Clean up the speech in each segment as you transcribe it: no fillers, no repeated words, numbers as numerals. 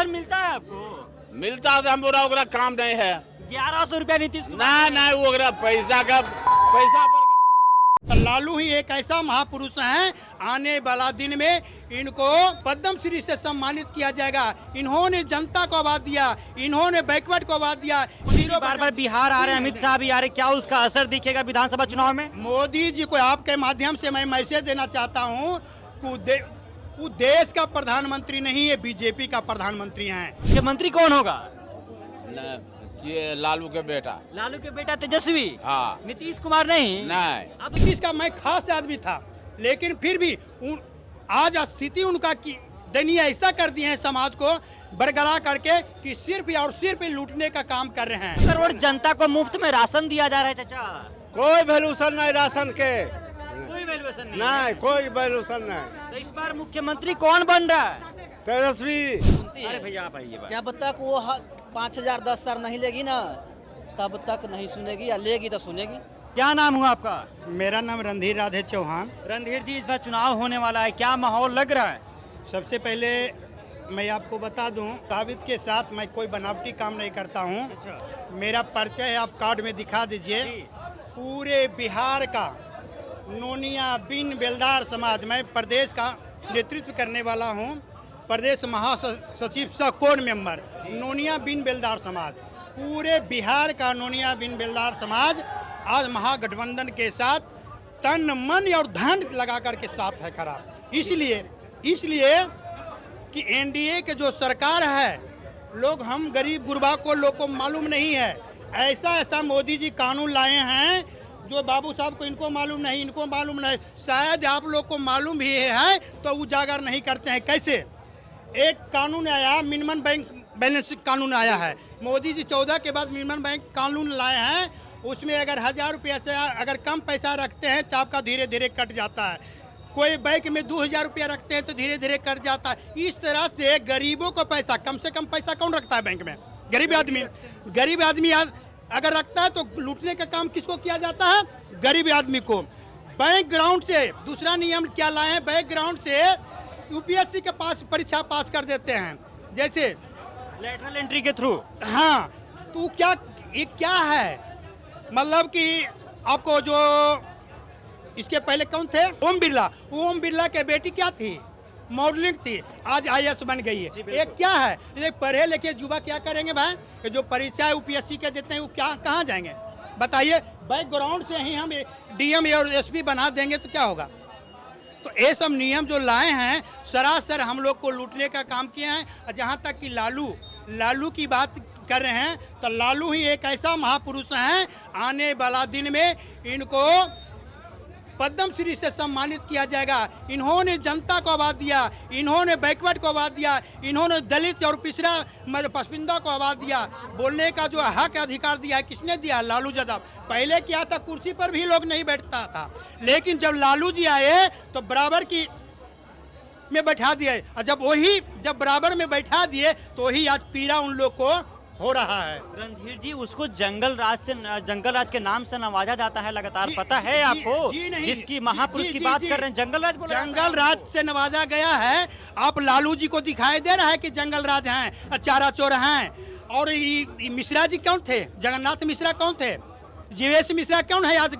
Ration मिलता है आपको? मिलता तो हम ओकरा काम नहीं है। 1100 रुपया नीतीश कुमार नहीं वो ओकरा पैसा पर लालू ही एक ऐसा महापुरुष हैं, आने वाला दिन में इनको पद्म श्री से सम्मानित किया जाएगा। इन्होंने जनता को आवाज दिया, इन्होंने बैकवर्ड को आवाज दिया। बार बार बिहार आ रहे हैं, अमित शाह भी आ रहे, क्या उसका असर दिखेगा विधानसभा चुनाव में? मोदी जी को आपके माध्यम से मैं मैसेज देना चाहता हूँ कि वो देश का प्रधानमंत्री नहीं है, बीजेपी का प्रधानमंत्री है। मुख्यमंत्री कौन होगा? ये लालू के बेटा। लालू के बेटा तेजस्वी? हाँ। नीतीश कुमार नहीं? नहीं। अब नीतीश का मैं खास आदमी था, लेकिन फिर भी आज स्थिति उनका की दयनीय ऐसा कर दिए हैं समाज को बरगला करके कि सिर्फ और सिर्फ लूटने का काम कर रहे हैं। करोड़ जनता को मुफ्त में राशन दिया जा रहा है चाचा। कोई वैल्यूशन नहीं राशन के, कोई वैल्यूएशन नहीं कोई वैल्यूशन नहीं। तो इस बार मुख्यमंत्री कौन बन रहा है? तेजस्वी। अरे भैया आप आइए। जब तक वो 5,000 10 साल नहीं लेगी ना, तब तक नहीं सुनेगी, या लेगी तो सुनेगी। क्या नाम हुआ आपका? मेरा नाम रणधीर राधे चौहान। रणधीर जी, इस बार चुनाव होने वाला है, क्या माहौल लग रहा है? सबसे पहले मैं आपको बता दूं, दाविद के साथ मैं कोई बनावटी काम नहीं करता हूं। अच्छा। मेरा परिचय है, आप कार्ड में दिखा दीजिए। पूरे बिहार का नोनिया बिन बेलदार समाज, मैं प्रदेश का नेतृत्व करने वाला हूं, प्रदेश महासचिव सह कोर मेंबर नोनिया बिन बेलदार समाज। पूरे बिहार का नोनिया बिन बेलदार समाज आज महागठबंधन के साथ तन मन और धन लगा कर के साथ है खड़ा। इसलिए कि एनडीए के जो सरकार है, लोग हम गरीब गुरबा को लोग को मालूम नहीं है। ऐसा मोदी जी कानून लाए हैं जो बाबू साहब को इनको मालूम नहीं, इनको मालूम नहीं, शायद आप लोग को मालूम भी है तो उजागर नहीं करते हैं। कैसे? एक कानून आया, मिनिमम बैंक बैलेंस कानून आया है। मोदी जी 14 के बाद मिनिमम बैंक कानून लाए हैं। उसमें अगर 1000 रुपया से अगर कम पैसा रखते हैं तो आपका धीरे धीरे कट जाता है। कोई बैंक में 2000 रुपया रखते हैं तो धीरे धीरे कट जाता है। इस तरह से गरीबों को पैसा, कम से कम पैसा कौन रखता है बैंक में? गरीब आदमी अगर रखता है तो लूटने का काम किसको किया जाता है? गरीब आदमी को। बैकग्राउंड से दूसरा नियम क्या लाए हैं? बैकग्राउंड से यूपीएससी के पास परीक्षा पास कर देते हैं, जैसे लेटरल एंट्री के थ्रू। हाँ, तो क्या है मतलब कि आपको जो इसके पहले कौन थे? ओम बिरला के बेटी क्या थी? मॉडलिंग थी, आज आईएएस बन गई है। एक क्या है, एक पढ़े लिखे युवा क्या करेंगे भाई? ये जो परीक्षा यूपीएससी के देते हैं वो क्या कहाँ जाएंगे बताइए? बैकग्राउंड से ही हम डीएम और एसपी बना देंगे तो क्या होगा? तो ये सब नियम जो लाए हैं सरासर हम लोग को लूटने का काम किए हैं। जहाँ तक कि लालू की बात कर रहे हैं, तो लालू ही एक ऐसा महापुरुष हैं, आने वाला दिन में इनको पद्म श्री से सम्मानित किया जाएगा। इन्होंने जनता को आवाज दिया, इन्होंने बैकवर्ड को आवाज दिया, इन्होंने दलित और पिछड़ा पसमानदा को आवाज दिया। बोलने का जो हक अधिकार दिया है, किसने दिया? लालू यादव। पहले क्या था, कुर्सी पर भी लोग नहीं बैठता था, लेकिन जब लालू जी आए तो बराबर की में बैठा दिए। और जब बराबर में बैठा दिए तो ही आज पीड़ा उन लोग को हो रहा है। रणधीर जी, उसको जंगल राज के नाम से नवाजा जाता है लगातार, पता है आपको? जिसकी महापुरुष की बात कर रहे हैं, जंगल राज से नवाजा गया है। आप लालू जी को दिखाई दे रहा है कि जंगल राज हैं, चारा चोर हैं। और मिश्रा जी कौन थे? जगन्नाथ मिश्रा कौन थे? जीवेश मिश्रा कौन है? आज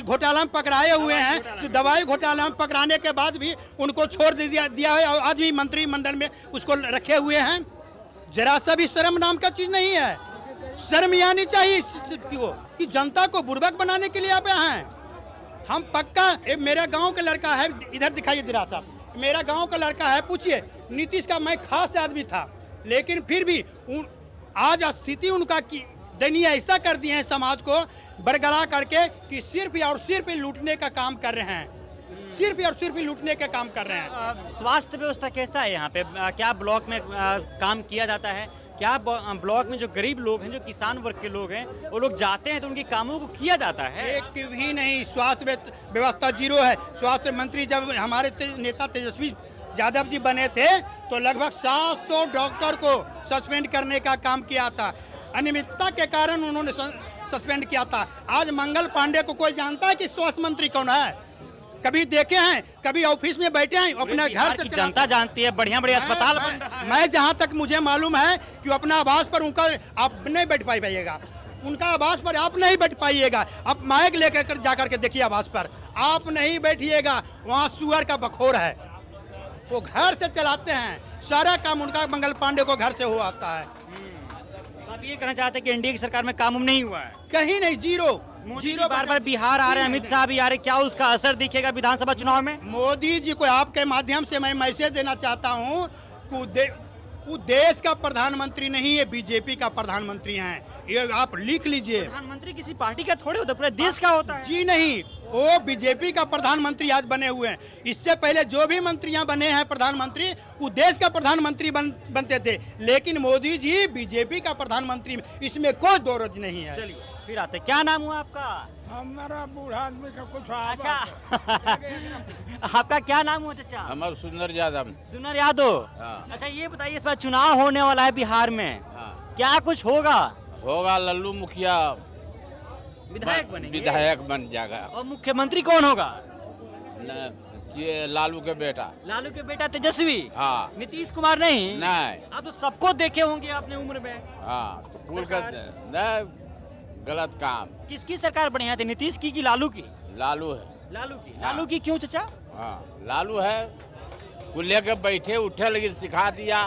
घोटाला में पकड़ाए हुए हैं। दवाई घोटाला में पकड़ाने के बाद भी उनको छोड़ दिया है और आज भी मंत्रिमंडल में उसको रखे हुए हैं। जरा सा भी शर्म नाम का चीज नहीं है। शर्म आनी चाहिए कि जनता को बुर्बक बनाने के लिए आप यहाँ हैं। हम पक्का, मेरा गांव का लड़का है, इधर दिखाइए दिरा साहब, मेरा गांव का लड़का है, पूछिए। नीतीश का मैं खास आदमी था, लेकिन फिर भी आज स्थिति उनका की दयनीय ऐसा कर दिए हैं समाज को बरगला करके कि सिर्फ और सिर्फ लूटने का काम कर रहे हैं। सिर्फ लूटने का काम कर रहे हैं। स्वास्थ्य व्यवस्था कैसा है यहाँ पे? क्या ब्लॉक में काम किया जाता है? क्या ब्लॉक में जो गरीब लोग हैं, जो किसान वर्ग के लोग हैं, वो लोग जाते हैं तो उनके कामों को किया जाता है? एक भी नहीं। स्वास्थ्य व्यवस्था जीरो है। स्वास्थ्य मंत्री जब हमारे नेता तेजस्वी यादव जी बने थे तो लगभग 700 डॉक्टर को सस्पेंड करने का काम किया था। अनियमितता के कारण उन्होंने सस्पेंड किया था। आज मंगल पांडे को कोई जानता है कि स्वास्थ्य मंत्री कौन है? कभी देखे हैं, कभी ऑफिस में बैठे हैं, अपना घर बिहार से की चलाते जनता जानती है, बढ़िया बढ़िया अस्पताल बन रहा है। मैं जहाँ तक मुझे मालूम है कि अपना आवास पर उनका आप नहीं बैठ पाइएगा, उनका आवास पर आप नहीं बैठ पाइएगा। आप माइक लेकर जाकर के देखिए आवास पर, आप नहीं बैठिएगा, वहाँ सुअर का बखोर है, वो घर से चलाते हैं, सारा काम उनका मंगल पांडे को घर से हो आता है। आप ये कहना चाहते हैं कि एनडीए की सरकार में काम नहीं हुआ है? कहीं नहीं, जीरो जीरो। बार बार बिहार आ रहे हैं, अमित शाह भी आ रहे हैं, क्या उसका असर दिखेगा विधानसभा चुनाव में? मोदी जी को आपके माध्यम से मैं मैसेज देना चाहता हूँ कि वो देश का प्रधानमंत्री नहीं है, बीजेपी का प्रधानमंत्री हैं, ये आप लिख लीजिए। प्रधानमंत्री किसी पार्टी का थोड़े होता है, पूरे देश का होता है। जी नहीं, वो बीजेपी का प्रधानमंत्री आज बने हुए हैं। इससे पहले जो भी मंत्रियां बने हैं प्रधानमंत्री, वो देश का प्रधानमंत्री बनते थे, लेकिन मोदी जी बीजेपी का प्रधानमंत्री, इसमें कोई दो रोज नहीं है। चलिए फिर आते, क्या नाम हुआ आपका? हमारा बूढ़ा आदमी का कुछ अच्छा आपका क्या नाम हुआ चाचा? हमारे सुंदर यादव। सुनर यादव। हाँ। अच्छा ये बताइए, इस बार चुनाव होने वाला है बिहार में, हाँ। क्या कुछ होगा? होगा लल्लू मुखिया विधायक बनेंगे? विधायक बन जाएगा। और मुख्यमंत्री कौन होगा? ये लालू के बेटा। लालू के बेटा तेजस्वी? हाँ। नीतीश कुमार नहीं? नहीं। आप तो सबको देखे होंगे अपने उम्र में। हाँ, कुल का नहीं, गलत काम। किसकी सरकार बढ़िया थी, नीतीश की कि लालू की? लालू है। लालू की। हाँ। लालू की क्यों चाचा? हाँ, लालू है, कुल लेके बैठे उठे लगे सिखा दिया,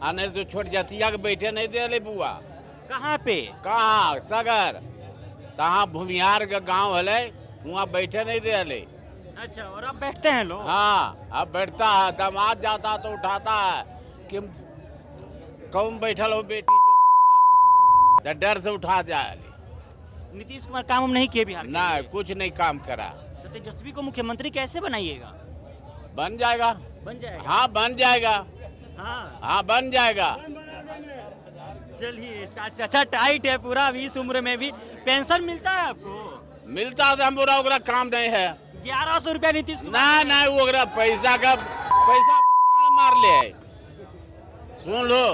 आने तो छोट जातिया के बैठे नहीं दे ले बुआ। कहाँ पे? कहाँ सगर तहाँ भूमिहार का गांव है, वहाँ बैठे नहीं दे ले। अच्छा, और अब बैठते हैं लोग? हाँ, अब बैठता है, दामाद जाता तो उठाता है कि कौन बैठल हो बेटी तो डर से उठा जाए। नीतीश कुमार काम नहीं किए बिहार के नहीं, लिए? कुछ नहीं काम करा। तो तेजस्वी को मुख्यमंत्री कैसे बनाइएगा? बन जाएगा। बन जाएगा? हाँ बन जाएगा। हाँ। हाँ बन जाएगा। चलिए चाचा टाइट है पूरा, अभी इस उम्र में भी पेंशन मिलता है आपको? मिलता है, हमारा ओकरा काम नहीं है। 1100 रुपया नीतीश कुमार? नहीं नहीं, ओकरा पैसा का पैसा मार ले है। सुन लो,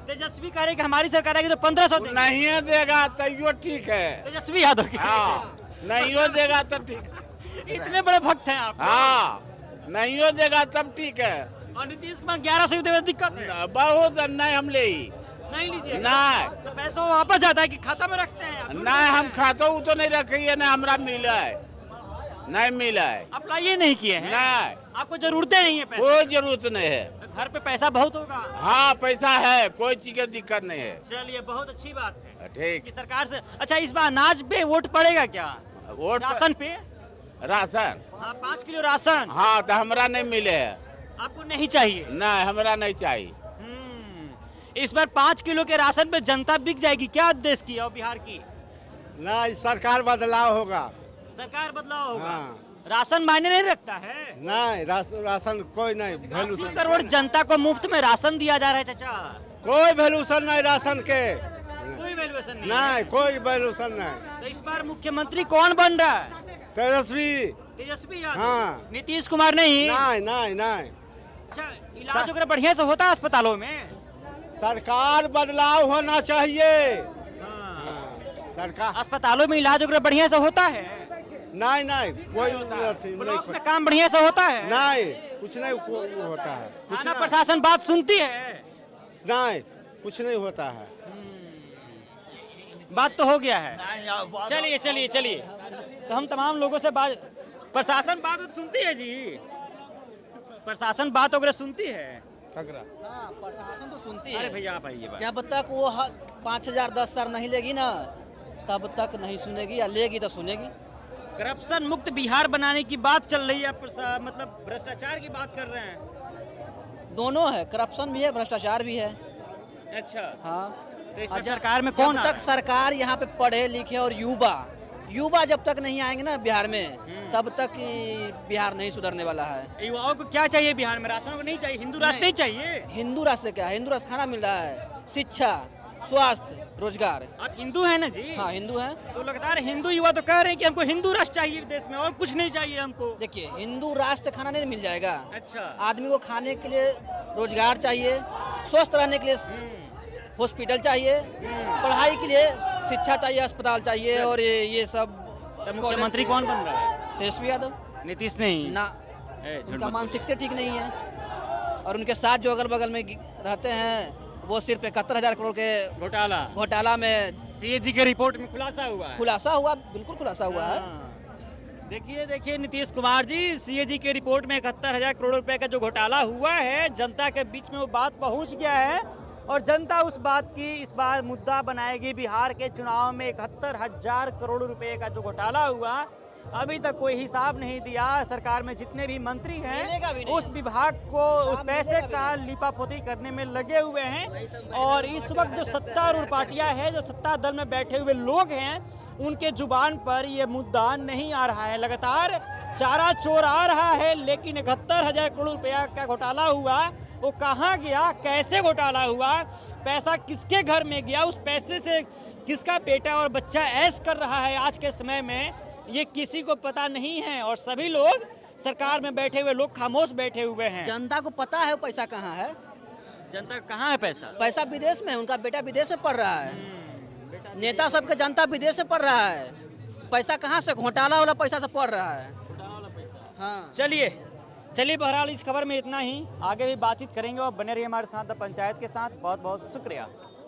तेजस्वी कह रहे कि हमारी सरकार आएगी तो 1500 देंगे। नहीं देगा तो ठीक है। तेजस्वी यादव के? हाँ, नहीं देगा तो ठीक है। इतने बड़े भक्त हैं आप? हाँ, नहीं देगा तब ठीक है। और नीतीश कुमार 1100 देवे दिक्कत है? बहुत नहीं, हम ले ही नहीं लीजिए? नहीं, तो पैसा वापस जाता है कि खाता में रखते हैं? नहीं हम खाता हूँ तो नहीं रखिए, ना हमरा मिला है, नहीं मिला है। अप्लाई नहीं किए हैं? नहीं, आपको जरूरतें नहीं है पैसे? कोई जरूरत नहीं है। तो घर पे पैसा बहुत होगा? हाँ पैसा है, कोई चीज की दिक्कत नहीं है। चलिए बहुत अच्छी बात है ठीक। कि सरकार से। अच्छा इस बार अनाज पे वोट पड़ेगा क्या? वोट राशन पे? राशन? हाँ 5 किलो राशन। हाँ तो हमरा नहीं मिले है। आपको नहीं चाहिए? नहीं, हमरा नहीं चाहिए। इस बार 5 किलो के राशन पे जनता बिक जाएगी क्या देश की और बिहार की? नहीं, सरकार बदलाव होगा। सरकार बदलाव होगा? हाँ। राशन मायने नहीं रखता है? नहीं, राशन कोई नहीं, 80 करोड़ जनता को मुफ्त में राशन दिया जा रहा है चाचा। कोई वैल्यूशन नहीं राशन के। कोई वैल्यूएशन नहीं? नहीं, कोई वैल्यूशन नहीं। तो इस बार मुख्यमंत्री कौन बन रहा है? तेजस्वी। तेजस्वी यादव? हाँ। नीतीश कुमार नहीं? नहीं नहीं नहीं, अच्छा इलाज वगैरह बढ़िया से होता है अस्पतालों में? सरकार बदलाव होना चाहिए। हाँ। सरकार अस्पतालों में इलाज वगैरह बढ़िया से होता है? नहीं नहीं, कोई नहीं, ब्लॉक में काम बढ़िया से होता है? नहीं, कुछ नहीं होता है। थाना प्रशासन बात सुनती है? नहीं, कुछ नहीं होता है। बात तो हो गया है। चलिए चलिए चलिए, तो हम तमाम लोगों से बात, प्रशासन बात तो सुनती है जी? प्रशासन बात वगैरह सुनती है? हाँ प्रशासन तो सुनती अरे है। भैया आप आइए बात। जब तक वो 5000 10 साल नहीं लेगी ना, तब तक नहीं सुनेगी, या लेगी तो सुनेगी। करप्शन मुक्त बिहार बनाने की बात चल रही है, मतलब भ्रष्टाचार की बात कर रहे हैं? दोनों है, करप्शन भी है, भ्रष्टाचार भी है। अच्छा, हाँ। तो इस और सरकार में कौन जब आ तक रहा है? सरकार यहाँ पे पढ़े लिखे और युवा जब तक नहीं आएंगे ना बिहार में, तब तक ही बिहार नहीं सुधरने वाला है। युवाओं को क्या चाहिए बिहार में? राशन को नहीं चाहिए? हिंदू राष्ट्र नहीं चाहिए? हिंदू राष्ट्र क्या है? हिंदू राष्ट्र खाना मिल रहा है, शिक्षा, स्वास्थ्य, रोजगार। आप हिंदू हैं ना जी? हाँ हिंदू है। तो लगातार हिंदू युवा तो कह रहे हैं कि हमको हिंदू राष्ट्र चाहिए देश में, और कुछ नहीं चाहिए हमको। देखिए हिंदू राष्ट्र खाना नहीं मिल जाएगा। अच्छा। आदमी को खाने के लिए रोजगार चाहिए, स्वस्थ रहने के लिए हॉस्पिटल चाहिए, पढ़ाई के लिए शिक्षा चाहिए, अस्पताल चाहिए, और ये सब। तो मुख्यमंत्री कौन बन रहा है? तेजस्वी यादव नीतीश नहीं ना, ए, झूठ उनका मत मानसिकता ठीक नहीं है। और उनके साथ जो अगल बगल में रहते हैं वो सिर्फ 71,000 करोड़ के बोलो। घोटाला घोटाला में सीएजी के रिपोर्ट में खुलासा हुआ है। खुलासा हुआ, बिल्कुल खुलासा हुआ है। देखिए देखिए नीतीश कुमार जी, सीएजी के रिपोर्ट में 71,000 करोड़ रुपए का जो घोटाला हुआ है, जनता के बीच में वो बात पहुंच गया है और जनता उस बात की इस बार मुद्दा बनाएगी। बिहार के चुनाव में 71,000 करोड़ रुपए का जो घोटाला हुआ, अभी तक कोई हिसाब नहीं दिया। सरकार में जितने भी मंत्री मिलेगा भी हैं नहीं। उस विभाग को उस पैसे मिलेगा भी का लीपापोती करने में लगे हुए हैं। और इस वक्त जो सत्तारूढ़ पार्टियां हैं, जो सत्ता दल में बैठे हुए लोग हैं, उनके जुबान पर ये मुद्दा नहीं आ रहा है। लगातार चारा चोर आ रहा है, लेकिन 71,000 करोड़ रुपया का घोटाला हुआ, वो कहाँ गया, कैसे घोटाला हुआ, पैसा किसके घर में गया, उस पैसे से किसका बेटा और बच्चा ऐश कर रहा है आज के समय में, ये किसी को पता नहीं है। और सभी लोग, सरकार में बैठे हुए लोग खामोश बैठे हुए हैं। जनता को पता है पैसा कहाँ है। जनता कहाँ है पैसा? पैसा विदेश में है, उनका बेटा विदेश में पढ़ रहा है। नेता सबके जनता विदेश से पढ़ रहा है। पैसा कहाँ से, घोटाला वाला पैसा से पढ़ रहा है। हाँ, चलिए बहरहाल इस खबर में इतना ही। आगे भी बातचीत करेंगे और बने रहिए हमारे साथ द पंचायत के साथ। बहुत बहुत शुक्रिया।